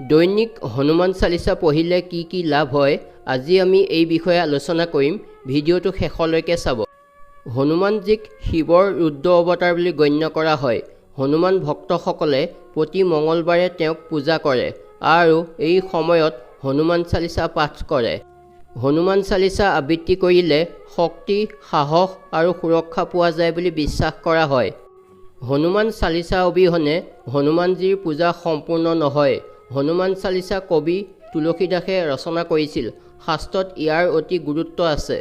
দৈনিক হনুমান চালিসা পঢ়িলে কি লাভ হয় আজি আমি এই বিষয়ে আলোচনা কৰিম। ভিডিঅ'টো শেষলৈকে চাব। হনুমানজীক শিৱৰ ৰুদ্ৰ অৱতাৰ বুলি গণ্য কৰা হয়। হনুমান ভক্তসকলে প্ৰতি মঙলবাৰে তেওঁক পূজা কৰে আৰু এই সময়ত হনুমান চালিসা পাঠ কৰে। হনুমান চালিসা আবৃত্তি কৰিলে শক্তি, সাহস আৰু সুৰক্ষা পোৱা যায় বুলি বিশ্বাস কৰা হয়। হনুমান চালিসা অবিহনে হনুমানজীৰ পূজা সম্পূৰ্ণ নহয়। হনুমান চালিসা কবি তুলসীদাসে ৰচনা কৰিছিল। শাস্ত্ৰত ইয়াৰ অতি গুৰুত্ব আছে।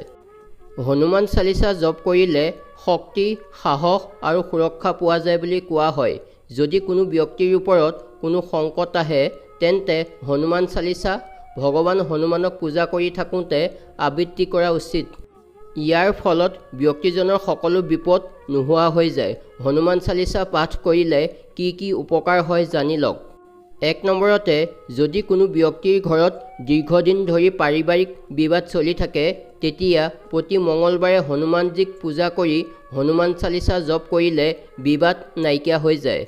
হনুমান চালিসা জপ কৰিলে শক্তি, সাহস আৰু সুৰক্ষা পোৱা যায় বুলি কোৱা হয়। যদি কোনো ব্যক্তিৰ ওপৰত কোনো সংকট আহে তেন্তে হনুমান চালিসা ভগৱান হনুমানক পূজা কৰি থাকোঁতে আবৃত্তি কৰা উচিত। ইয়াৰ ফলত ব্যক্তিজনৰ সকলো বিপদ নোহোৱা হৈ যায়। হনুমান চালিসা পাঠ কৰিলে কি উপকাৰ হয় জানি লওক। 1 নম্বৰতে, যদি কোনো ব্যক্তিৰ ঘৰত দীৰ্ঘদিন ধৰি পাৰিবাৰিক বিবাদ চলি থাকে তেতিয়া প্ৰতি মঙলবাৰে হনুমানজীক পূজা কৰি হনুমান চালিসা জপ কৰিলে বিবাদ নাইকিয়া হৈ যায়।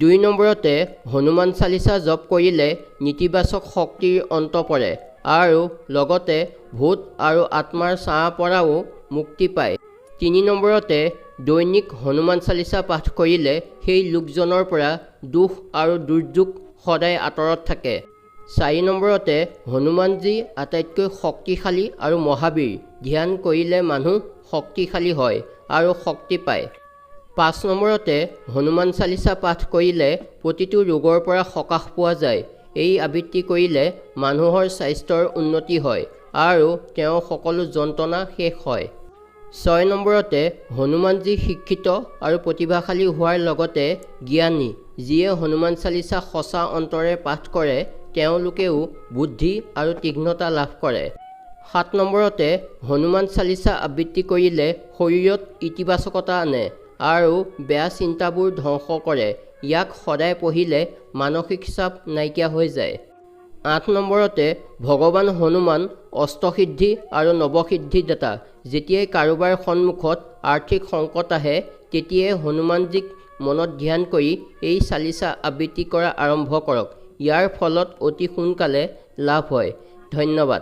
2 নম্বৰতে, হনুমান চালিসা জপ কৰিলে নেতিবাচক শক্তিৰ অন্ত পৰে আৰু লগতে ভূত আৰু আত্মাৰ ছাঁ পৰাও মুক্তি পায়। 3 নম্বৰতে, দৈনিক হনুমান চালিসা পাঠ কৰিলে সেই লোকজনৰ পৰা দুখ আৰু দুৰ্যোগ সদায় আঁতৰত থাকে। 4 নম্বৰতে, হনুমানজী আটাইতকৈ শক্তিশালী আৰু মহাবীৰ। ধ্যান কৰিলে মানুহ শক্তিশালী হয় আৰু শক্তি পায়। 5 নম্বৰতে, হনুমান চালিসা পাঠ কৰিলে প্ৰতিটো ৰোগৰ পৰা সকাহ পোৱা যায়। এই আবৃত্তি কৰিলে মানুহৰ স্বাস্থ্যৰ উন্নতি হয় আৰু তেওঁৰ সকলো যন্ত্ৰণা শেষ হয়। 6 নম্বৰতে, হনুমানজী শিক্ষিত আৰু প্ৰতিভাশালী হোৱাৰ লগতে জ্ঞানী। যিয়ে হনুমান চালিসা সঁচা অন্তৰে পাঠ কৰে তেওঁলোকেও বুদ্ধি আৰু তীক্ষ্ণতা লাভ কৰে। 7 নম্বৰতে, হনুমান চালিসা আবৃত্তি কৰিলে শৰীৰত ইতিবাচকতা আনে আৰু বেয়া চিন্তাবোৰ ধ্বংস কৰে। ইয়াক সদায় পঢ়িলে মানসিক চাপ নাইকিয়া হৈ যায়। 8 নম্বৰতে, ভগৱান হনুমান অষ্টসিদ্ধি আৰু নৱসিদ্ধিদাতা। যেতিয়াই কাৰোবাৰ সন্মুখত আৰ্থিক সংকট আহে তেতিয়াই হনুমানজীক মনত ধ্যান কৰি এই চালিসা আবৃত্তি কৰা আৰম্ভ কৰক। ইয়াৰ ফলত অতি সোনকালে লাভ হয়। ধন্যবাদ।